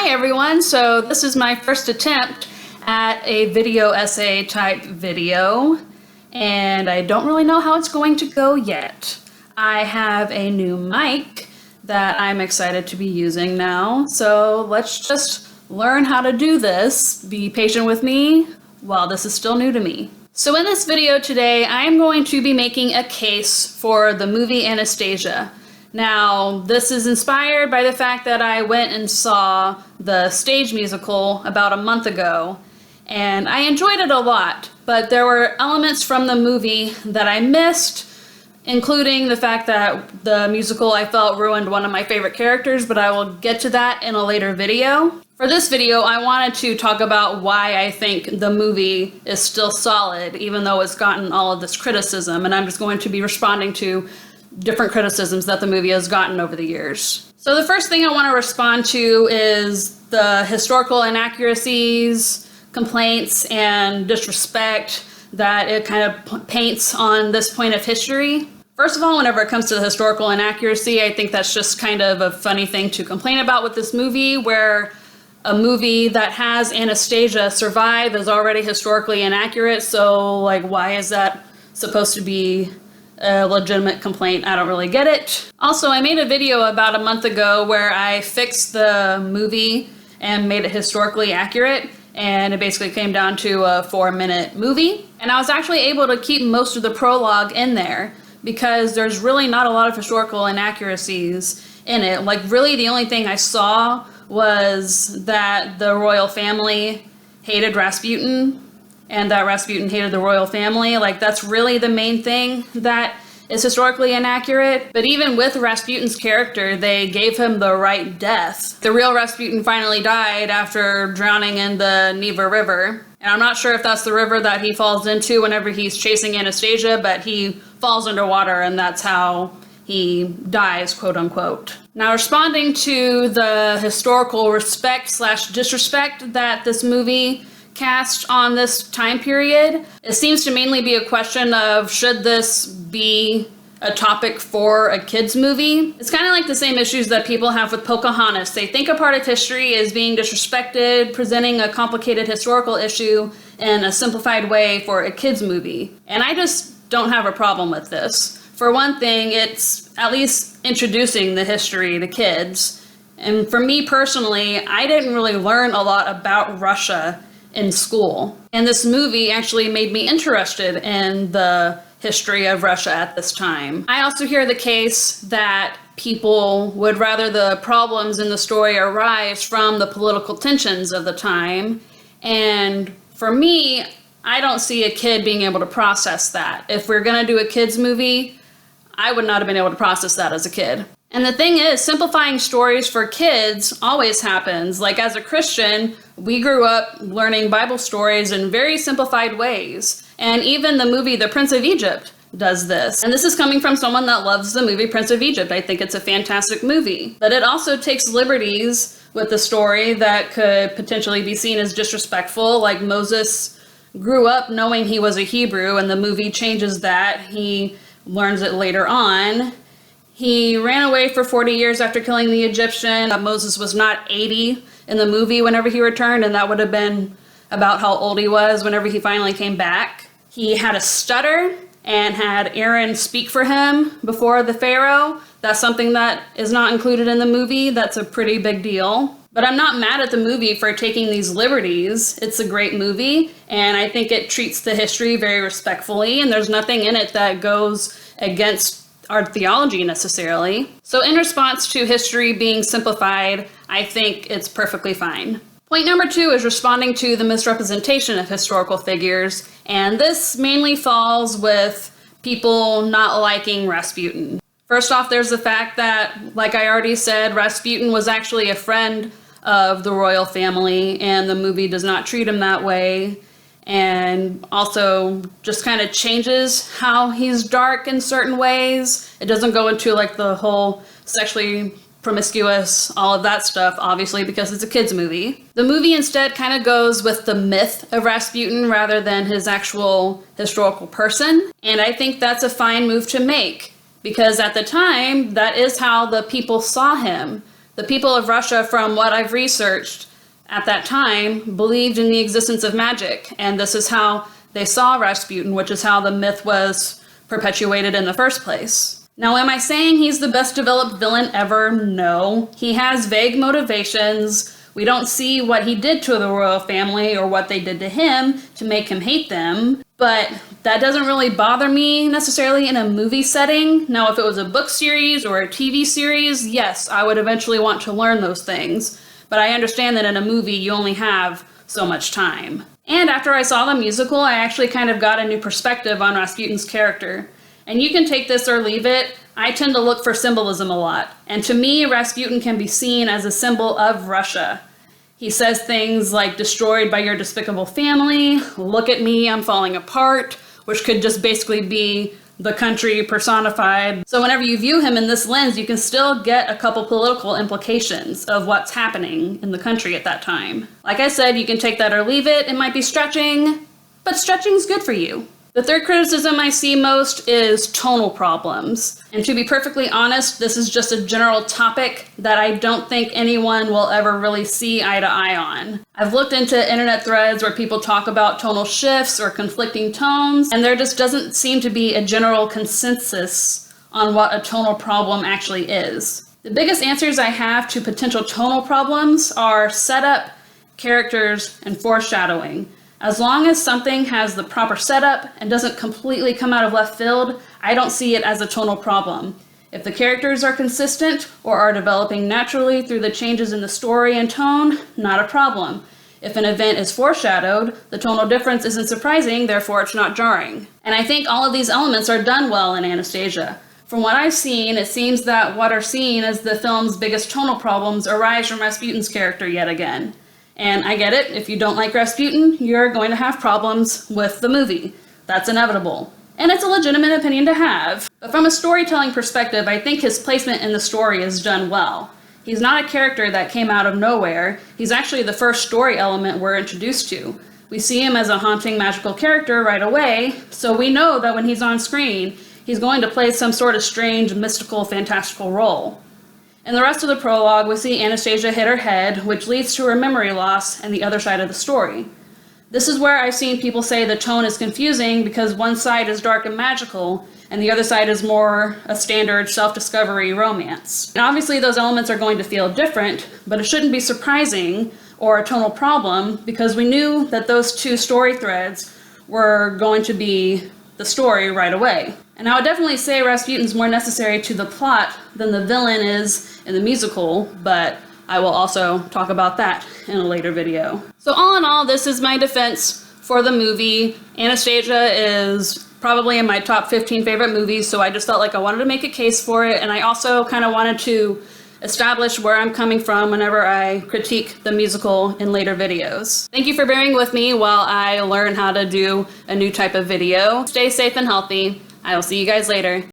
Hi everyone, so this is my first attempt at a video essay type video, and I don't really know how it's going to go yet. I have a new mic that I'm excited to be using now, so let's just learn how to do this. Be patient with me while this is still new to me. So in this video today, I'm going to be making a case for the movie Anastasia. Now, this is inspired by the fact that I went and saw the stage musical about a month ago, and I enjoyed it a lot, but there were elements from the movie that I missed, including the fact that the musical I felt ruined one of my favorite characters, but I will get to that in a later video. For this video, I wanted to talk about why I think the movie is still solid, even though it's gotten all of this criticism, and I'm just going to be responding to different criticisms that the movie has gotten over the years. So the first thing I want to respond to is the historical inaccuracies, complaints, and disrespect that it kind of paints on this point of history. First of all, whenever it comes to the historical inaccuracy, I think that's just kind of a funny thing to complain about with this movie, where a movie that has Anastasia survive is already historically inaccurate, so like, why is that supposed to be a legitimate complaint? I don't really get it. Also, I made a video about a month ago where I fixed the movie and made it historically accurate, and it basically came down to a 4-minute movie. And I was actually able to keep most of the prologue in there because there's really not a lot of historical inaccuracies in it. Like, really the only thing I saw was that the royal family hated Rasputin, and that Rasputin hated the royal family. Like, that's really the main thing that is historically inaccurate. But even with Rasputin's character, they gave him the right death. The real Rasputin finally died after drowning in the Neva River. And I'm not sure if that's the river that he falls into whenever he's chasing Anastasia, but he falls underwater and that's how he dies, quote unquote. Now, responding to the historical respect/disrespect that this movie cast on this time period, it seems to mainly be a question of, should this be a topic for a kids movie? It's kind of like the same issues that people have with Pocahontas. They think a part of history is being disrespected, presenting a complicated historical issue in a simplified way for a kids movie. And I just don't have a problem with this. For one thing, it's at least introducing the history to kids. And for me personally, I didn't really learn a lot about Russia in school. And this movie actually made me interested in the history of Russia at this time. I also hear the case that people would rather the problems in the story arise from the political tensions of the time. And for me, I don't see a kid being able to process that. If we're gonna do a kids movie, I would not have been able to process that as a kid. And the thing is, simplifying stories for kids always happens. Like, as a Christian, we grew up learning Bible stories in very simplified ways. And even the movie The Prince of Egypt does this. And this is coming from someone that loves the movie Prince of Egypt. I think it's a fantastic movie. But it also takes liberties with the story that could potentially be seen as disrespectful. Like, Moses grew up knowing he was a Hebrew, and the movie changes that. He learns it later on. He ran away for 40 years after killing the Egyptian. Moses was not 80 in the movie whenever he returned, and that would have been about how old he was whenever he finally came back. He had a stutter and had Aaron speak for him before the Pharaoh. That's something that is not included in the movie. That's a pretty big deal. But I'm not mad at the movie for taking these liberties. It's a great movie, and I think it treats the history very respectfully, and there's nothing in it that goes against our theology necessarily. So in response to history being simplified, I think it's perfectly fine. Point number 2 is responding to the misrepresentation of historical figures, and this mainly falls with people not liking Rasputin. First off, there's the fact that, like I already said, Rasputin was actually a friend of the royal family, and the movie does not treat him that way. And also just kind of changes how he's dark in certain ways. It doesn't go into like the whole sexually promiscuous, all of that stuff, obviously, because it's a kids movie. The movie instead kind of goes with the myth of Rasputin rather than his actual historical person. And I think that's a fine move to make, because at the time, that is how the people saw him. The people of Russia, from what I've researched at that time, believed in the existence of magic, and this is how they saw Rasputin, which is how the myth was perpetuated in the first place. Now, am I saying he's the best developed villain ever? No. He has vague motivations. We don't see what he did to the royal family or what they did to him to make him hate them, but that doesn't really bother me necessarily in a movie setting. Now, if it was a book series or a TV series, yes, I would eventually want to learn those things, but I understand that in a movie you only have so much time. And after I saw the musical, I actually kind of got a new perspective on Rasputin's character. And you can take this or leave it. I tend to look for symbolism a lot. And to me, Rasputin can be seen as a symbol of Russia. He says things like, destroyed by your despicable family, look at me, I'm falling apart, which could just basically be the country personified. So whenever you view him in this lens, you can still get a couple political implications of what's happening in the country at that time. Like I said, you can take that or leave it. It might be stretching, but stretching's good for you. The third criticism I see most is tonal problems. And to be perfectly honest, this is just a general topic that I don't think anyone will ever really see eye to eye on. I've looked into internet threads where people talk about tonal shifts or conflicting tones, and there just doesn't seem to be a general consensus on what a tonal problem actually is. The biggest answers I have to potential tonal problems are setup, characters, and foreshadowing. As long as something has the proper setup and doesn't completely come out of left field, I don't see it as a tonal problem. If the characters are consistent or are developing naturally through the changes in the story and tone, not a problem. If an event is foreshadowed, the tonal difference isn't surprising, therefore it's not jarring. And I think all of these elements are done well in Anastasia. From what I've seen, it seems that what are seen as the film's biggest tonal problems arise from Rasputin's character yet again. And I get it, if you don't like Rasputin, you're going to have problems with the movie. That's inevitable. And it's a legitimate opinion to have. But from a storytelling perspective, I think his placement in the story is done well. He's not a character that came out of nowhere. He's actually the first story element we're introduced to. We see him as a haunting magical character right away, so we know that when he's on screen, he's going to play some sort of strange, mystical, fantastical role. In the rest of the prologue, we see Anastasia hit her head, which leads to her memory loss and the other side of the story. This is where I've seen people say the tone is confusing because one side is dark and magical, and the other side is more a standard self-discovery romance. And obviously those elements are going to feel different, but it shouldn't be surprising or a tonal problem because we knew that those two story threads were going to be the story right away. And I would definitely say Rasputin's more necessary to the plot than the villain is in the musical, but I will also talk about that in a later video. So all in all, this is my defense for the movie. Anastasia is probably in my top 15 favorite movies, so I just felt like I wanted to make a case for it, and I also kind of wanted to establish where I'm coming from whenever I critique the musical in later videos. Thank you for bearing with me while I learn how to do a new type of video. Stay safe and healthy. I will see you guys later.